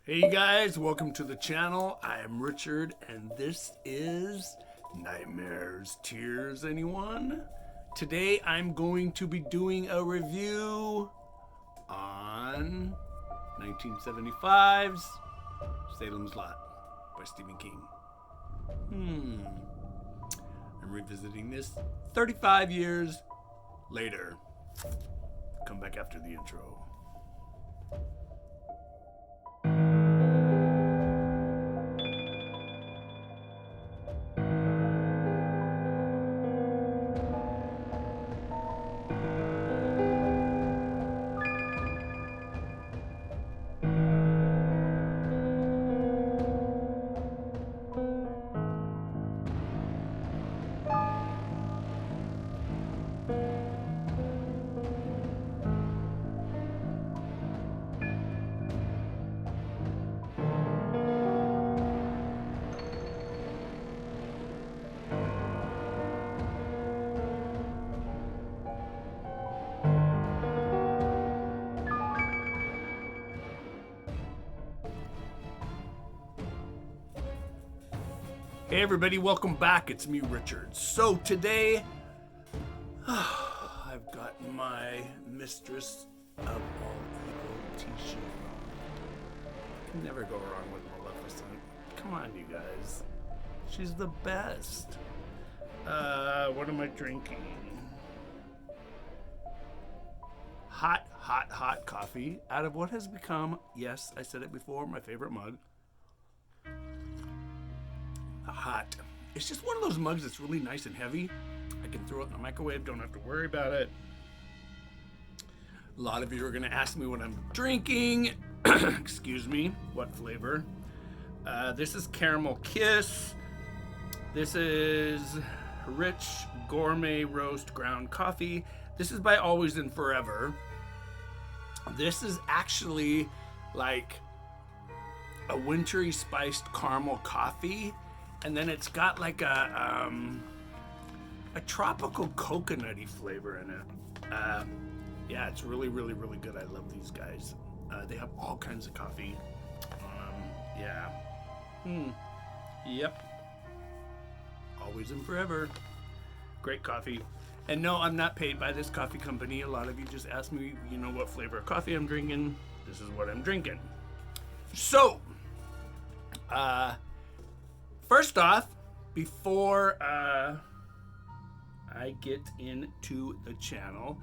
Hey guys, welcome to the channel. I am Richard and this is Nightmares, Tears, anyone? Today I'm going to be doing a review on 1975's Salem's Lot by Stephen King. I'm revisiting this 35 years later. Come back after the intro. Hey everybody, welcome back. It's me, Richard. So today, I've got my Mistress of All Evil t-shirt on. Can never go wrong with Maleficent. Come on, you guys. She's the best. What am I drinking? Hot coffee out of what has become, yes, I said it before, my favorite mug. Hot. It's just one of those mugs that's really nice and heavy. I can throw it in the microwave, don't have to worry about it. A lot of you are going to ask me what I'm drinking. Excuse me, what flavor? This is Caramel Kiss. This is Rich Gourmet Roast Ground Coffee. This is by Always and Forever. This is actually like a wintry spiced caramel coffee. And then it's got like a tropical coconutty flavor in it. Yeah, it's really good. I love these guys. They have all kinds of coffee. Yeah. Yep. Always and Forever. Great coffee. And no, I'm not paid by this coffee company. A lot of you just ask me, you know, what flavor of coffee I'm drinking. This is what I'm drinking. So, first off, before I get into the channel,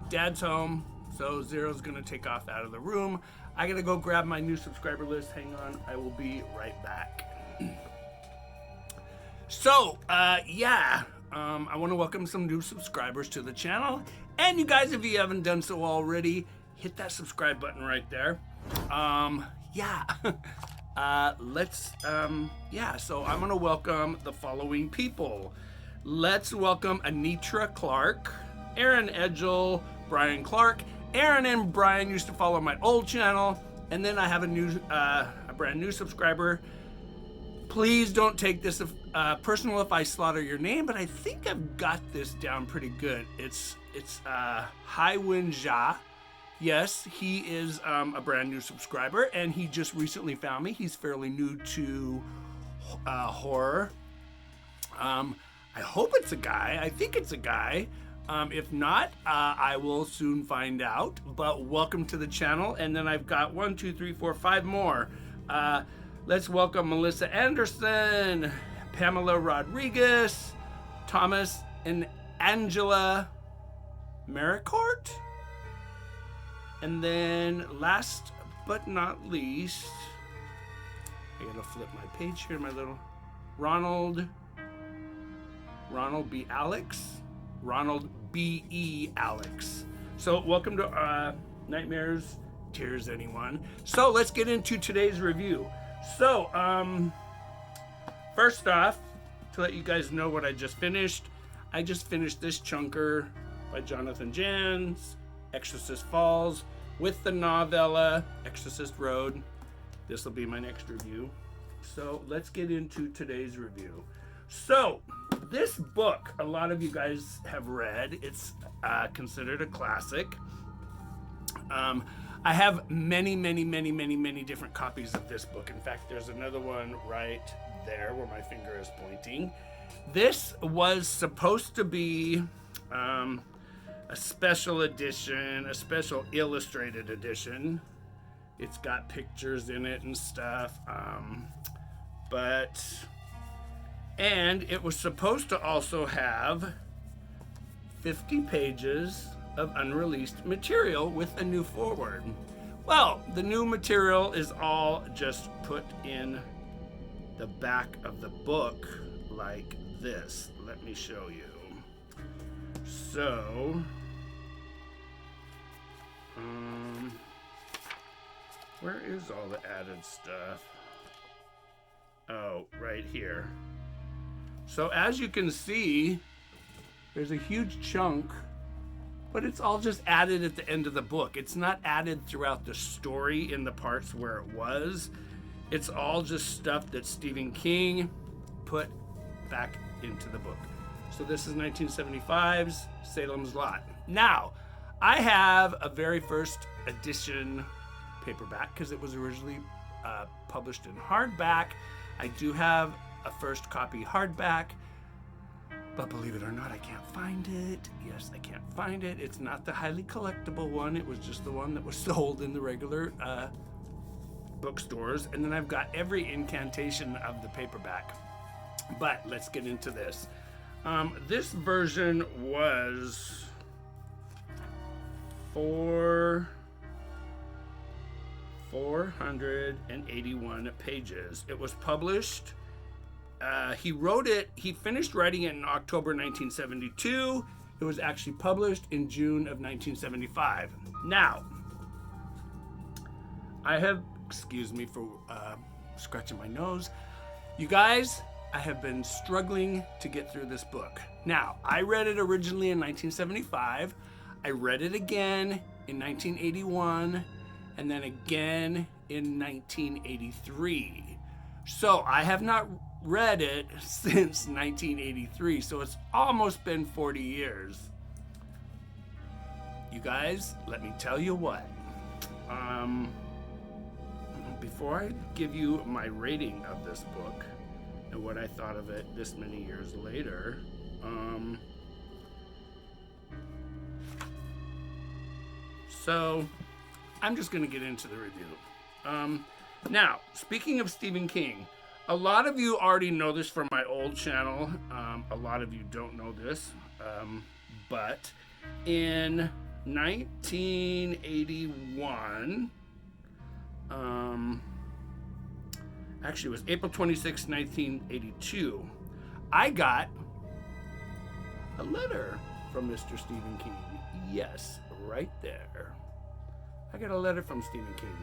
Dad's home, so Zero's gonna take off out of the room. I gotta go grab my new subscriber list. Hang on, I will be right back. So, I want to welcome some new subscribers to the channel. And you guys, if you haven't done so already, hit that subscribe button right there. So I'm gonna welcome the following people. Let's welcome Anitra Clark, Aaron Edgel, Brian Clark. Aaron and Brian used to follow my old channel, and then I have a brand new subscriber. Please don't take this personal if I slaughter your name, but I think I've got this down pretty good. It's Haiwen Jia. Yes, he is a brand new subscriber, and he just recently found me. He's fairly new to horror. I hope it's a guy. I think it's a guy. If not, I will soon find out. But welcome to the channel. And then I've got 1, 2, 3, 4, 5 more. Let's welcome Melissa Anderson, Pamela Rodriguez, Thomas and Angela Maricourt. And then last but not least, I gotta flip my page here, my little Ronald B. Alex. So welcome to Nightmares, Tears, anyone. So let's get into today's review. So, first off, to let you guys know what I just finished this chunker by Jonathan Janz, Exorcist Falls, with the novella Exorcist Road. This will be my next review. So let's get into today's review. So this book, a lot of you guys have read. It's considered a classic. I have many different copies of this book. In fact, there's another one right there where my finger is pointing. This was supposed to be a special edition, a special illustrated edition. It's got pictures in it and stuff. And it was supposed to also have 50 pages of unreleased material with a new foreword. Well, the new material is all just put in the back of the book like this. Let me show you. So, where is all the added stuff? Oh, right here. So as you can see, there's a huge chunk, but it's all just added at the end of the book. It's not added throughout the story in the parts where it was. It's all just stuff that Stephen King put back into the book. So this is 1975's Salem's Lot. Now, I have a very first edition paperback because it was originally published in hardback. I do have a first copy hardback, but believe it or not, I can't find it. Yes, I can't find it. It's not the highly collectible one. It was just the one that was sold in the regular bookstores. And then I've got every incantation of the paperback. But let's get into this. This version was 481 pages. It was published. He finished writing it in October 1972. It was actually published in June of 1975. Now, excuse me for scratching my nose. You guys, I have been struggling to get through this book. Now, I read it originally in 1975. I read it again in 1981, and then again in 1983. So I have not read it since 1983, so it's almost been 40 years. You guys, let me tell you what. Before I give you my rating of this book and what I thought of it this many years later, so I'm just going to get into the review. Now, speaking of Stephen King, a lot of you already know this from my old channel. A lot of you don't know this. But in 1981, actually it was April 26, 1982, I got a letter from Mr. Stephen King. Yes, right there. I got a letter from Stephen King.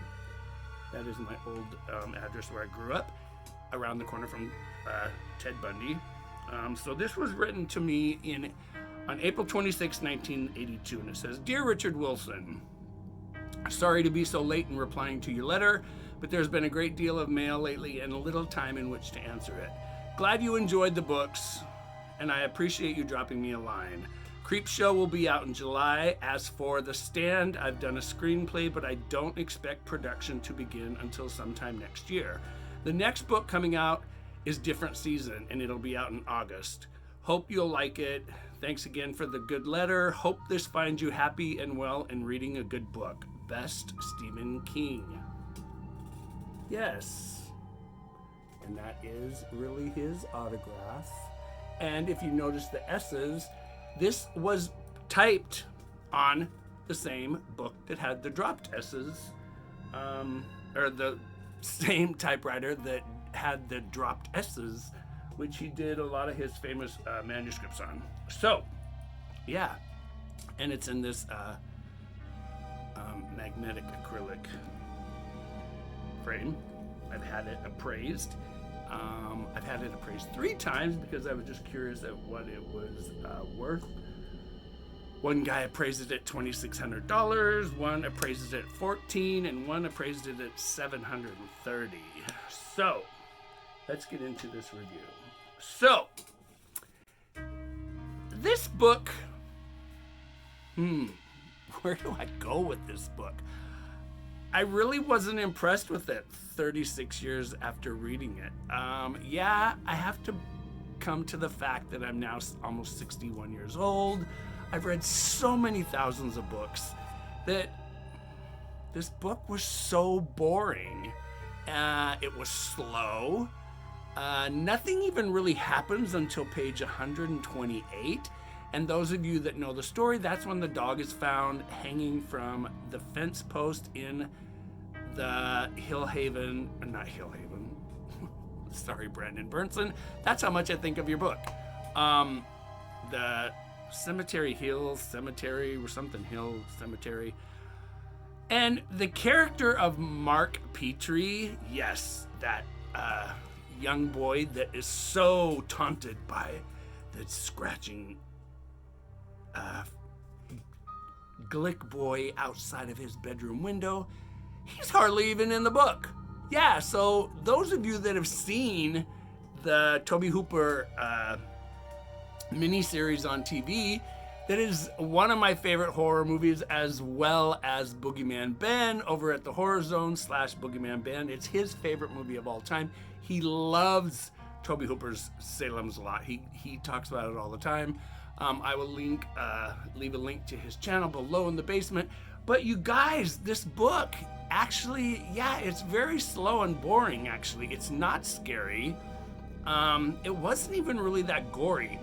That is my old address where I grew up, around the corner from Ted Bundy. So this was written to me on April 26, 1982, and it says, "Dear Richard Wilson, sorry to be so late in replying to your letter, but there's been a great deal of mail lately and a little time in which to answer it. Glad you enjoyed the books, and I appreciate you dropping me a line. Creepshow will be out in July. As for The Stand, I've done a screenplay, but I don't expect production to begin until sometime next year. The next book coming out is Different Season, and it'll be out in August. Hope you'll like it. Thanks again for the good letter. Hope this finds you happy and well and reading a good book. Best, Stephen King." Yes. And that is really his autograph. And if you notice the S's, this was typed on the same book that had the dropped S's, or the same typewriter that had the dropped S's, which he did a lot of his famous manuscripts on. So, yeah. And it's in this magnetic acrylic frame. I've had it appraised. I've had it appraised 3 times because I was just curious at what it was worth. One guy appraised it at $2,600, one appraised it at $14,000, and one appraised it at $730. So, let's get into this review. So, this book, where do I go with this book? I really wasn't impressed with it 36 years after reading it. Yeah, I have to come to the fact that I'm now almost 61 years old. I've read so many thousands of books that this book was so boring. It was slow. Nothing even really happens until page 128. And those of you that know the story, that's when the dog is found hanging from the fence post in the not Hillhaven. Sorry, Brandon Burnson. That's how much I think of your book. The Cemetery Hill Cemetery or something Hill Cemetery. And the character of Mark Petrie, yes, that young boy that is so taunted by the scratching Glick boy outside of his bedroom window, he's hardly even in the book. Yeah, so those of you that have seen the Tobe Hooper miniseries on TV, that is one of my favorite horror movies, as well as BoogeyManBen over at the Horror Zone / BoogeyManBen. It's his favorite movie of all time. He loves Tobe Hooper's Salem's Lot. He talks about it all the time. I will leave a link to his channel below in the basement. But you guys, this book actually, yeah, it's very slow and boring, actually. It's not scary. It wasn't even really that gory.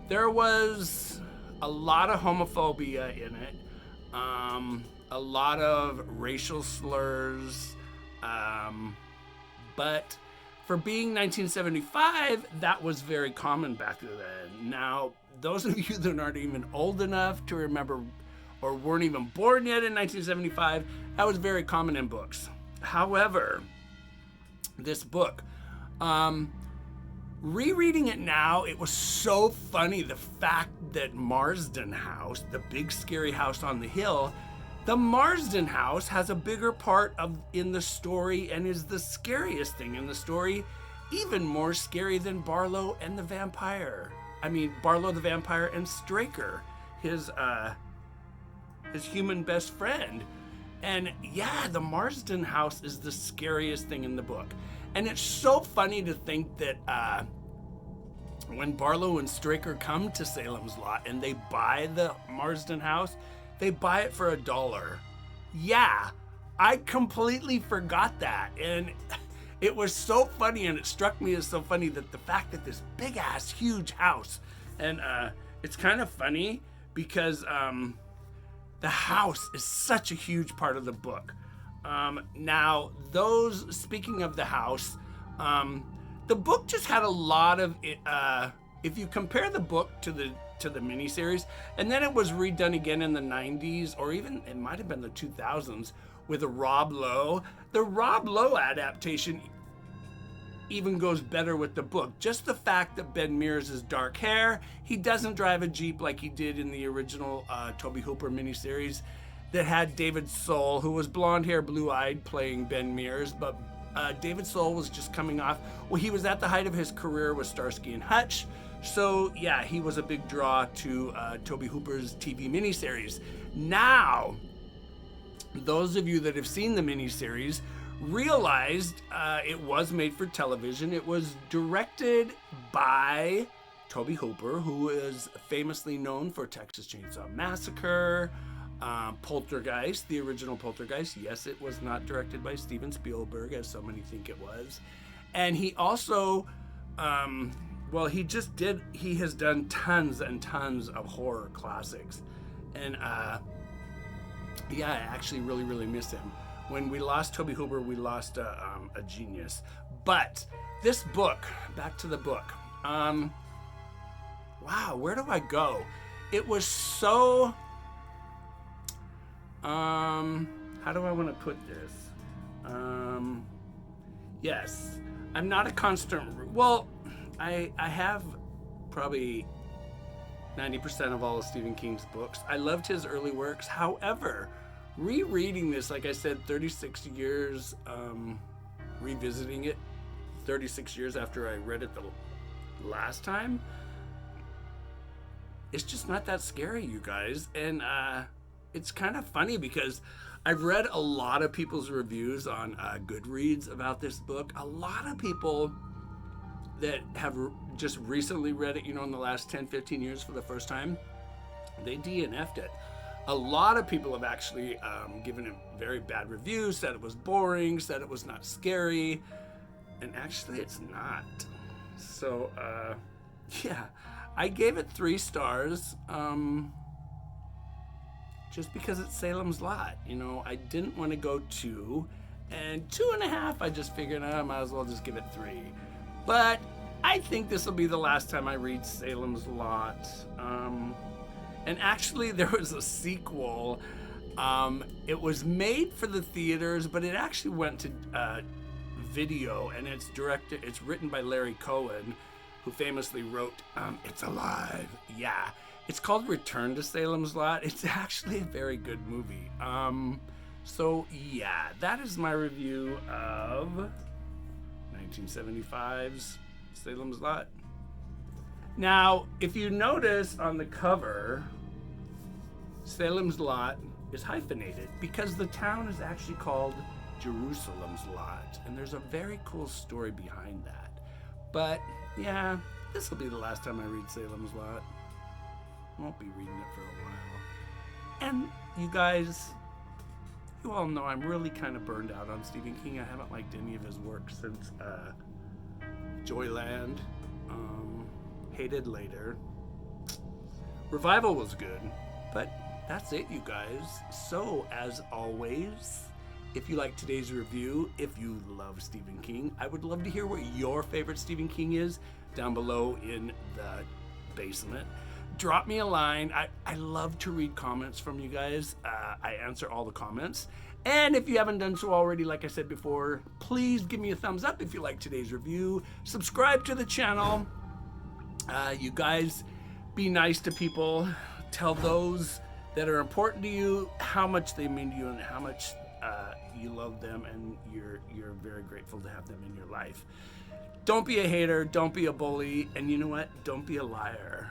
There was a lot of homophobia in it, a lot of racial slurs, but for being 1975, that was very common back then. Now, those of you that aren't even old enough to remember or weren't even born yet in 1975, that was very common in books. However, this book, rereading it now, it was so funny, the fact that Marsden House, the big scary house on the hill, the Marsden House has a bigger part in the story and is the scariest thing in the story, even more scary than Barlow and the vampire. I mean, Barlow the vampire and Straker, his human best friend. And yeah, the Marsden House is the scariest thing in the book. And it's so funny to think that when Barlow and Straker come to Salem's Lot and they buy the Marsden House, they buy it for $1. Yeah, I completely forgot that. And it was so funny, and it struck me as so funny that the fact that this big ass huge house, and it's kind of funny because the house is such a huge part of the book. Now, speaking of the house, the book just had a lot of, if you compare the book to the miniseries, and then it was redone again in the 90s, or even it might have been the 2000s with a Rob Lowe. The Rob Lowe adaptation even goes better with the book. Just the fact that Ben Mears is dark hair, he doesn't drive a Jeep like he did in the original Tobe Hooper miniseries that had David Soul, who was blonde hair, blue-eyed, playing Ben Mears, but David Soul was just coming off, well, he was at the height of his career with Starsky and Hutch, so yeah, he was a big draw to Tobe Hooper's TV miniseries. Now, those of you that have seen the miniseries realized it was made for television. It was directed by Tobe Hooper, who is famously known for Texas Chainsaw Massacre, Poltergeist, the original Poltergeist. Yes, it was not directed by Steven Spielberg, as so many think it was. And he also, he has done tons and tons of horror classics. And yeah, I actually really, really miss him. When we lost Tobe Hooper, we lost a genius. But this book, back to the book. Wow, where do I go? It was so, how do I want to put this? Yes, I'm not a constant, well, I have probably 90% of all of Stephen King's books. I loved his early works. However, rereading this, like I said, 36 years, revisiting it 36 years after I read it the last time, it's just not that scary, you guys. And it's kind of funny because I've read a lot of people's reviews on Goodreads about this book. A lot of people that have just recently read it, in the last 10, 15 years for the first time, they DNF'd it. A lot of people have actually given it very bad reviews, said it was boring, said it was not scary, and actually it's not. So, yeah, I gave it 3 stars. Just because it's Salem's Lot. I didn't want to go 2, and 2.5, I just figured I might as well just give it 3. But I think this will be the last time I read Salem's Lot. And actually, there was a sequel. It was made for the theaters, but it actually went to video, and it's written by Larry Cohen, who famously wrote It's Alive. Yeah. It's called Return to Salem's Lot. It's actually a very good movie. So yeah, that is my review of 1975's Salem's Lot. Now, if you notice on the cover, Salem's Lot is hyphenated because the town is actually called Jerusalem's Lot, and there's a very cool story behind that. But yeah, this will be the last time I read Salem's Lot. Won't be reading it for a while. And you guys, you all know I'm really kind of burned out on Stephen King. I haven't liked any of his work since Joyland, Hated Later. Revival was good, but that's it, you guys. So, as always, if you like today's review, if you love Stephen King, I would love to hear what your favorite Stephen King is down below in the basement. Drop me a line. I love to read comments from you guys. I answer all the comments. And if you haven't done so already, like I said before, please give me a thumbs up if you like today's review. Subscribe to the channel. You guys, be nice to people. Tell those that are important to you how much they mean to you and how much you love them, and you're very grateful to have them in your life. Don't be a hater, don't be a bully, and you know what? Don't be a liar.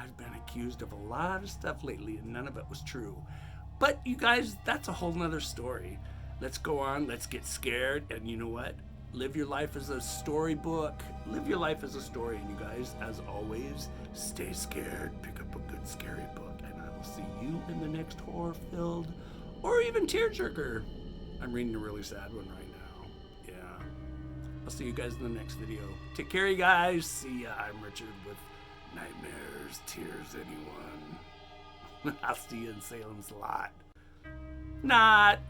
I've been accused of a lot of stuff lately, and none of it was true. But you guys, that's a whole nother story. Let's go on, let's get scared, and you know what? Live your life as a storybook. Live your life as a story, and you guys, as always, stay scared. Pick up a good scary book, and I will see you in the next horror-filled or even tearjerker. I'm reading a really sad one right now. I'll see you guys in the next video. Take care, you guys. See ya. I'm Richard with Nightmares, Tears, Anyone. I'll see you in Salem's Lot. Not.